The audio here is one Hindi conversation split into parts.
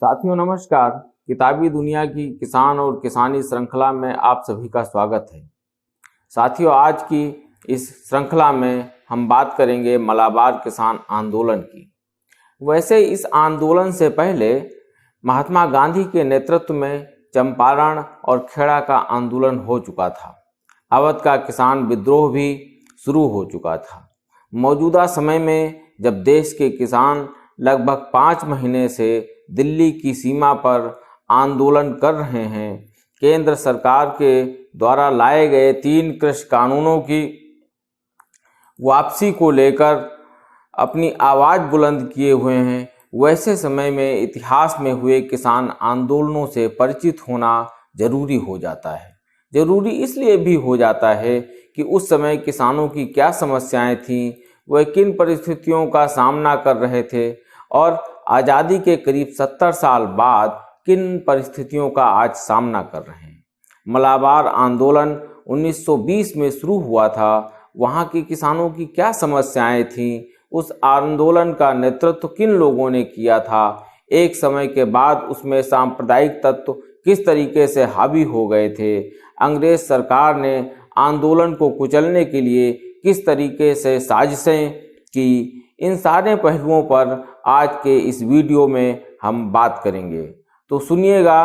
साथियों नमस्कार। किताबी दुनिया की किसान और किसानी श्रृंखला में आप सभी का स्वागत है। साथियों, आज की इस श्रृंखला में हम बात करेंगे मलाबार किसान आंदोलन की। वैसे इस आंदोलन से पहले महात्मा गांधी के नेतृत्व में चंपारण और खेड़ा का आंदोलन हो चुका था। अवध का किसान विद्रोह भी शुरू हो चुका था। मौजूदा समय में जब देश के किसान लगभग 5 महीने से दिल्ली की सीमा पर आंदोलन कर रहे हैं, केंद्र सरकार के द्वारा लाए गए 3 कृषि कानूनों की वापसी को लेकर अपनी आवाज़ बुलंद किए हुए हैं, वैसे समय में इतिहास में हुए किसान आंदोलनों से परिचित होना जरूरी हो जाता है। जरूरी इसलिए भी हो जाता है कि उस समय किसानों की क्या समस्याएं थीं, वह किन परिस्थितियों का सामना कर रहे थे और आज़ादी के करीब 70 साल बाद किन परिस्थितियों का आज सामना कर रहे हैं। मलाबार आंदोलन 1920 में शुरू हुआ था। वहाँ के किसानों की क्या समस्याएं थीं, उस आंदोलन का नेतृत्व किन लोगों ने किया था, एक समय के बाद उसमें सांप्रदायिक तत्व किस तरीके से हावी हो गए थे, अंग्रेज सरकार ने आंदोलन को कुचलने के लिए किस तरीके से साजिशें की, इन सारे पहलुओं पर आज के इस वीडियो में हम बात करेंगे। तो सुनिएगा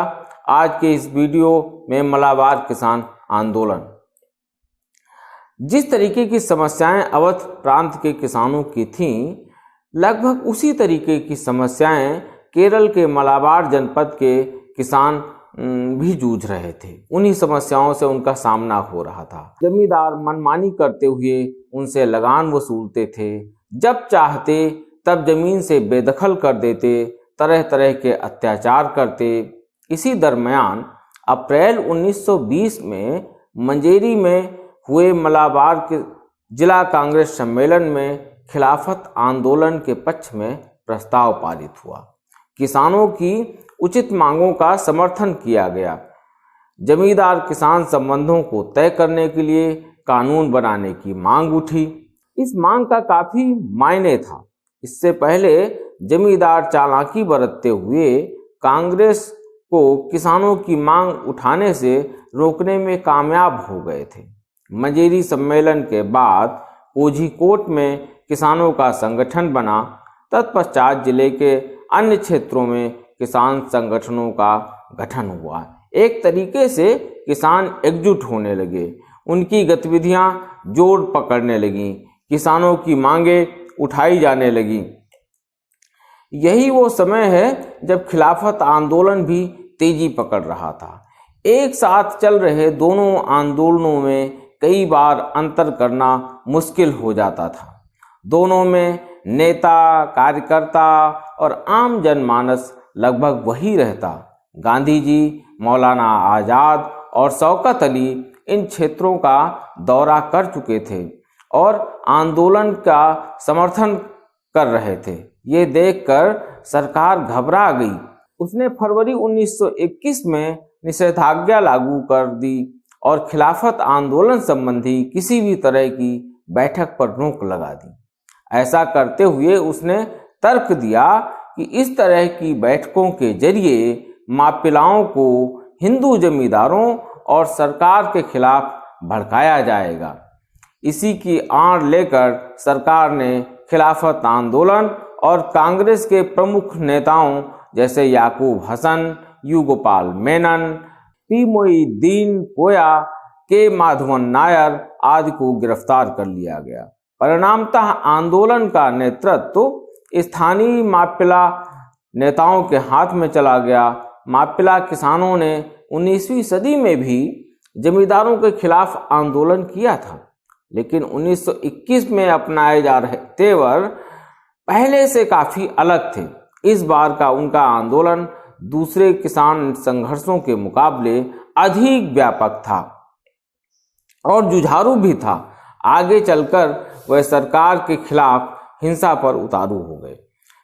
आज के इस वीडियो में मलाबार किसान आंदोलन। जिस तरीके की समस्याएं अवध प्रांत के किसानों की थीं, लगभग उसी तरीके की समस्याएं केरल के मलाबार जनपद के किसान भी जूझ रहे थे। उन्हीं समस्याओं से उनका सामना हो रहा था। जमींदार मनमानी करते हुए उनसे लगान वसूलते थे, जब चाहते तब जमीन से बेदखल कर देते, तरह तरह के अत्याचार करते। इसी दरमियान अप्रैल 1920 में मंजेरी में हुए मलाबार के जिला कांग्रेस सम्मेलन में खिलाफत आंदोलन के पक्ष में प्रस्ताव पारित हुआ। किसानों की उचित मांगों का समर्थन किया गया। जमींदार किसान संबंधों को तय करने के लिए कानून बनाने की मांग उठी। इस मांग का काफी मायने था। इससे पहले जमींदार चालाकी बरतते हुए कांग्रेस को किसानों की मांग उठाने से रोकने में कामयाब हो गए थे। मंजेरी सम्मेलन के बाद कोझीकोड में किसानों का संगठन बना। तत्पश्चात जिले के अन्य क्षेत्रों में किसान संगठनों का गठन हुआ। एक तरीके से किसान एकजुट होने लगे, उनकी गतिविधियां जोर पकड़ने लगीं, किसानों की मांगें उठाई जाने लगी। यही वो समय है जब खिलाफत आंदोलन भी तेजी पकड़ रहा था। एक साथ चल रहे दोनों आंदोलनों में कई बार अंतर करना मुश्किल हो जाता था। दोनों में नेता, कार्यकर्ता और आम जनमानस लगभग वही रहता। गांधी जी, मौलाना आज़ाद और शौकत अली इन क्षेत्रों का दौरा कर चुके थे और आंदोलन का समर्थन कर रहे थे। ये देखकर सरकार घबरा गई। उसने फरवरी 1921 में निषेधाज्ञा लागू कर दी और खिलाफत आंदोलन संबंधी किसी भी तरह की बैठक पर रोक लगा दी। ऐसा करते हुए उसने तर्क दिया कि इस तरह की बैठकों के जरिए मापिलाओं को हिंदू जमींदारों और सरकार के खिलाफ भड़काया जाएगा। इसी की आड़ लेकर सरकार ने खिलाफत आंदोलन और कांग्रेस के प्रमुख नेताओं जैसे याकूब हसन, यू गोपाल मेनन, पी मोईदीन कोया, के माधवन नायर आदि को गिरफ्तार कर लिया गया। परिणामतः आंदोलन का नेतृत्व स्थानीय मापिला नेताओं के हाथ में चला गया। मापिला किसानों ने 19वीं सदी में भी जमींदारों के खिलाफ आंदोलन किया था, लेकिन 1921 में अपनाए जा रहे तेवर पहले से काफी अलग थे। इस बार का उनका आंदोलन दूसरे किसान संघर्षों के मुकाबले अधिक व्यापक था और जुझारू भी था। आगे चलकर वह सरकार के खिलाफ हिंसा पर उतारू हो गए।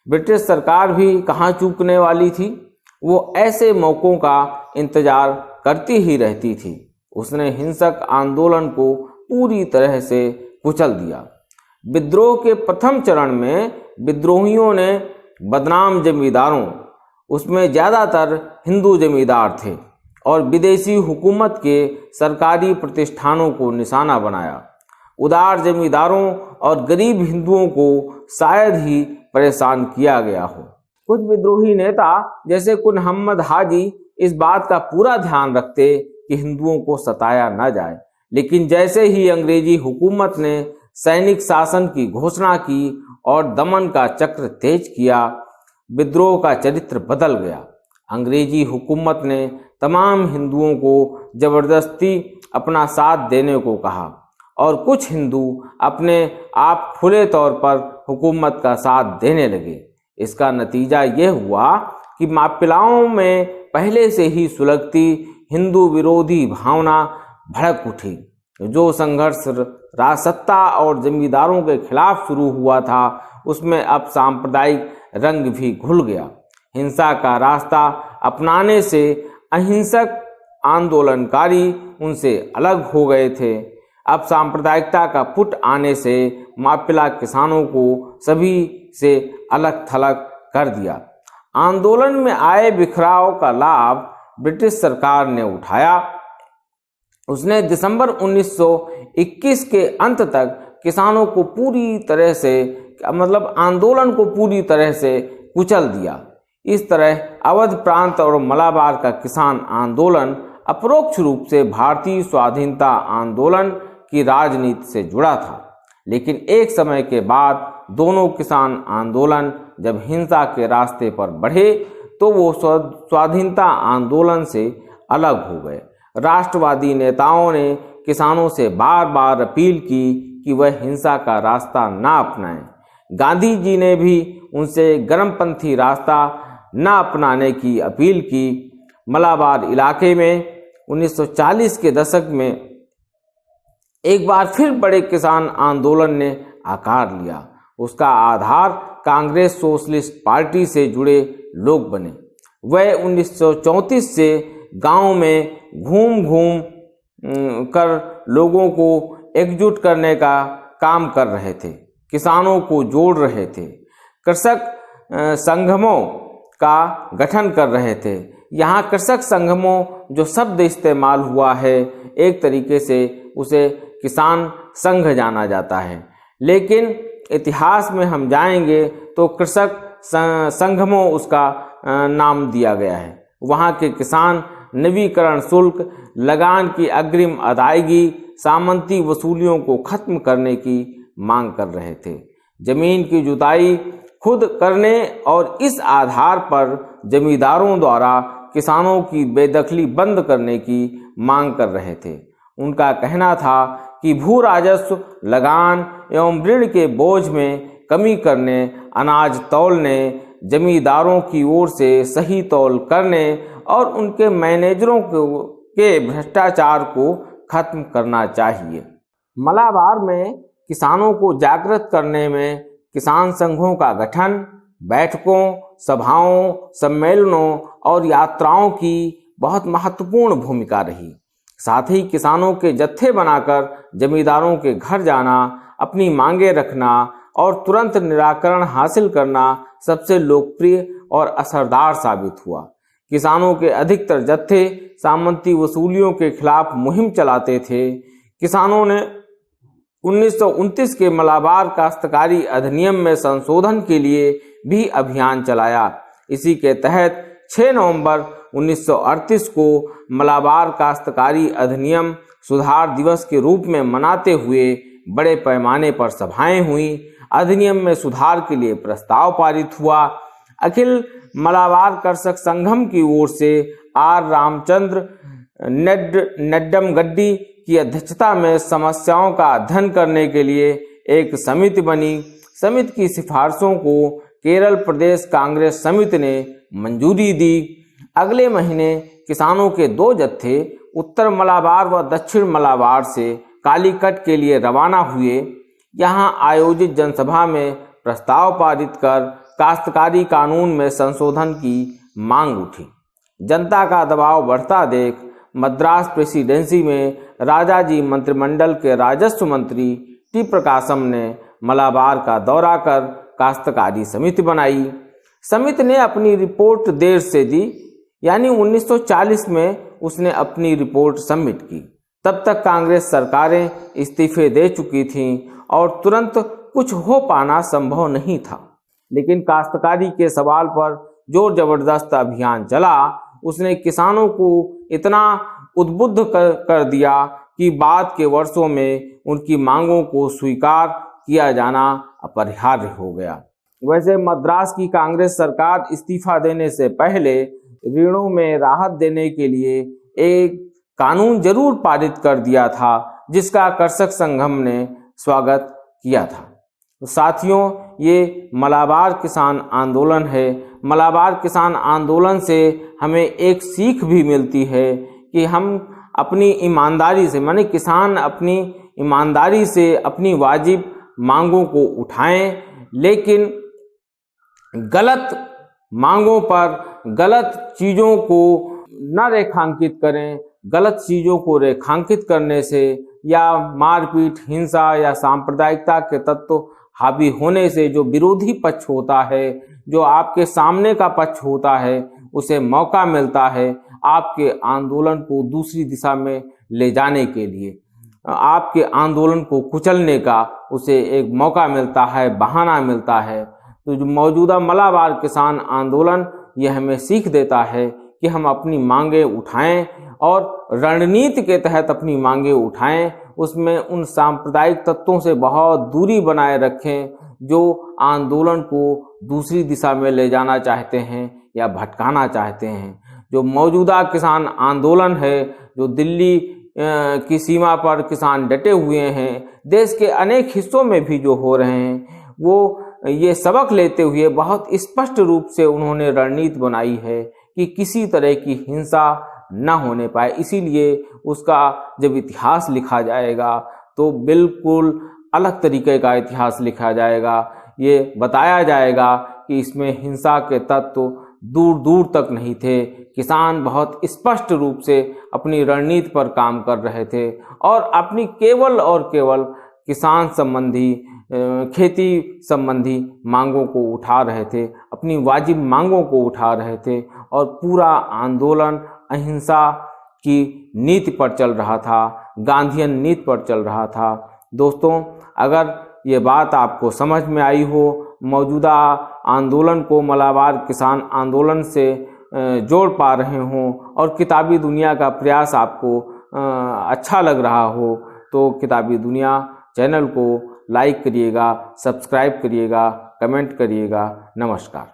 ब्रिटिश सरकार भी कहाँ चूकने वाली थी। वो ऐसे मौकों का इंतजार करती ही रहती थी। उसने हिंसक आंदोलन को पूरी तरह से कुचल दिया। विद्रोह के प्रथम चरण में विद्रोहियों ने बदनाम जमींदारों उसमें ज़्यादातर हिंदू जमींदार थे और विदेशी हुकूमत के सरकारी प्रतिष्ठानों को निशाना बनाया। उदार जमींदारों और गरीब हिंदुओं को शायद ही परेशान किया गया हो। कुछ विद्रोही नेता जैसे कुन मोहम्मद हाजी इस बात का पूरा ध्यान रखते कि हिंदुओं को सताया न जाए, लेकिन जैसे ही अंग्रेजी हुकूमत ने सैनिक शासन की घोषणा की और दमन का चक्र तेज किया, विद्रोह का चरित्र बदल गया। अंग्रेजी हुकूमत ने तमाम हिंदुओं को जबरदस्ती अपना साथ देने को कहा और कुछ हिंदू अपने आप खुले तौर पर हुकूमत का साथ देने लगे। इसका नतीजा यह हुआ कि मापिलाओं में पहले से ही सुलगती हिंदू विरोधी भावना भड़क उठी। जो संघर्ष राजसत्ता और जमींदारों के खिलाफ शुरू हुआ था, उसमें अब सांप्रदायिक रंग भी घुल गया। हिंसा का रास्ता अपनाने से अहिंसक आंदोलनकारी उनसे अलग हो गए थे। अब सांप्रदायिकता का पुट आने से मापिला किसानों को सभी से अलग थलग कर दिया। आंदोलन में आए बिखराव का लाभ ब्रिटिश सरकार ने उठाया। उसने दिसंबर 1921 के अंत तक किसानों को पूरी तरह से आंदोलन को पूरी तरह से कुचल दिया। इस तरह अवध प्रांत और मलाबार का किसान आंदोलन अपरोक्ष रूप से भारतीय स्वाधीनता आंदोलन की राजनीति से जुड़ा था। लेकिन एक समय के बाद दोनों किसान आंदोलन जब हिंसा के रास्ते पर बढ़े तो वो स्वाधीनता आंदोलन से अलग हो गए। राष्ट्रवादी नेताओं ने किसानों से बार बार अपील की कि वह हिंसा का रास्ता ना अपनाएं। गांधी जी ने भी उनसे गर्मपंथी रास्ता न अपनाने की अपील की। मलाबार इलाके में 1940 के दशक में एक बार फिर बड़े किसान आंदोलन ने आकार लिया। उसका आधार कांग्रेस सोशलिस्ट पार्टी से जुड़े लोग बने। वह 1934 से गांव में घूम घूम कर लोगों को एकजुट करने का काम कर रहे थे, किसानों को जोड़ रहे थे, कृषक संगमों का गठन कर रहे थे। यहाँ कृषक संगमों जो शब्द इस्तेमाल हुआ है, एक तरीके से उसे किसान संघ जाना जाता है, लेकिन इतिहास में हम जाएंगे तो कृषक संगमों उसका नाम दिया गया है। वहाँ के किसान नवीकरण शुल्क, लगान की अग्रिम अदायगी, सामंती वसूलियों को खत्म करने की मांग कर रहे थे। जमीन की जुताई खुद करने और इस आधार पर जमींदारों द्वारा किसानों की बेदखली बंद करने की मांग कर रहे थे। उनका कहना था कि भू राजस्व, लगान एवं ऋण के बोझ में कमी करने, अनाज तौलने, जमींदारों की ओर से सही तौल करने और उनके मैनेजरों के भ्रष्टाचार को खत्म करना चाहिए। मलाबार में किसानों को जागृत करने में किसान संघों का गठन, बैठकों, सभाओं, सम्मेलनों और यात्राओं की बहुत महत्वपूर्ण भूमिका रही। साथ ही किसानों के जत्थे बनाकर जमींदारों के घर जाना, अपनी मांगे रखना और तुरंत निराकरण हासिल करना सबसे लोकप्रिय और असरदार साबित हुआ। किसानों के अधिकतर जत्थे सामंती वसूलियों के खिलाफ मुहिम चलाते थे। किसानों ने 1929 के मलाबार काश्तकारी अधिनियम में संशोधन के लिए भी अभियान चलाया। इसी के तहत 6 नवंबर 1938 को मलाबार काश्तकारी अधिनियम सुधार दिवस के रूप में मनाते हुए बड़े पैमाने पर सभाएं हुई। अधिनियम में सुधार के लिए प्रस्ताव पारित हुआ। अखिल मलाबार कृषक संगम की ओर से आर रामचंद्र नेड्डमगड्डी की अध्यक्षता में समस्याओं का अध्ययन करने के लिए एक समिति बनी। समिति की सिफारिशों को केरल प्रदेश कांग्रेस समिति ने मंजूरी दी। अगले महीने किसानों के 2 जत्थे उत्तर मलाबार व दक्षिण मलाबार से कालीकट के लिए रवाना हुए। यहाँ आयोजित जनसभा में प्रस्ताव पारित कर काश्तकारी कानून में संशोधन की मांग उठी। जनता का दबाव बढ़ता देख मद्रास प्रेसिडेंसी में राजाजी मंत्रिमंडल के राजस्व मंत्री टी प्रकाशम ने मलाबार का दौरा कर काश्तकारी समिति बनाई। समिति ने अपनी रिपोर्ट देर से दी, यानी 1940 में उसने अपनी रिपोर्ट सबमिट की। तब तक कांग्रेस सरकारें इस्तीफे दे चुकी थीं और तुरंत कुछ हो पाना संभव नहीं था। लेकिन काश्तकारी के सवाल पर जोर जबरदस्त अभियान चला। उसने किसानों को इतना उद्बुद्ध कर दिया कि बाद के वर्षों में उनकी मांगों को स्वीकार किया जाना अपरिहार्य हो गया। वैसे मद्रास की कांग्रेस सरकार इस्तीफा देने से पहले ऋणों में राहत देने के लिए एक कानून जरूर पारित कर दिया था, जिसका कृषक संगम ने स्वागत किया था। तो साथियों, ये मलाबार किसान आंदोलन है। मलाबार किसान आंदोलन से हमें एक सीख भी मिलती है कि हम अपनी ईमानदारी से, माने किसान अपनी ईमानदारी से अपनी वाजिब मांगों को उठाएं, लेकिन गलत मांगों पर गलत चीज़ों को न रेखांकित करें। गलत चीज़ों को रेखांकित करने से या मारपीट, हिंसा या सांप्रदायिकता के तत्व हावी होने से जो विरोधी पक्ष होता है, जो आपके सामने का पक्ष होता है, उसे मौका मिलता है आपके आंदोलन को दूसरी दिशा में ले जाने के लिए, आपके आंदोलन को कुचलने का उसे एक मौका मिलता है, बहाना मिलता है। तो जो मौजूदा मलाबार किसान आंदोलन ये हमें सीख देता है कि हम अपनी मांगें उठाएं और रणनीति के तहत अपनी मांगें उठाएं। उसमें उन सांप्रदायिक तत्वों से बहुत दूरी बनाए रखें जो आंदोलन को दूसरी दिशा में ले जाना चाहते हैं या भटकाना चाहते हैं। जो मौजूदा किसान आंदोलन है, जो दिल्ली की सीमा पर किसान डटे हुए हैं, देश के अनेक हिस्सों में भी जो हो रहे हैं, वो ये सबक लेते हुए बहुत स्पष्ट रूप से उन्होंने रणनीति बनाई है कि किसी तरह की हिंसा न होने पाए। इसीलिए उसका जब इतिहास लिखा जाएगा तो बिल्कुल अलग तरीके का इतिहास लिखा जाएगा। ये बताया जाएगा कि इसमें हिंसा के तत्व दूर दूर तक नहीं थे। किसान बहुत स्पष्ट रूप से अपनी रणनीति पर काम कर रहे थे और अपनी केवल और केवल किसान संबंधी, खेती संबंधी मांगों को उठा रहे थे, अपनी वाजिब मांगों को उठा रहे थे और पूरा आंदोलन अहिंसा की नीति पर चल रहा था, गांधीयन नीति पर चल रहा था। दोस्तों, अगर ये बात आपको समझ में आई हो, मौजूदा आंदोलन को मलाबार किसान आंदोलन से जोड़ पा रहे हों और किताबी दुनिया का प्रयास आपको अच्छा लग रहा हो, तो किताबी दुनिया चैनल को लाइक करिएगा, सब्सक्राइब करिएगा, कमेंट करिएगा। नमस्कार।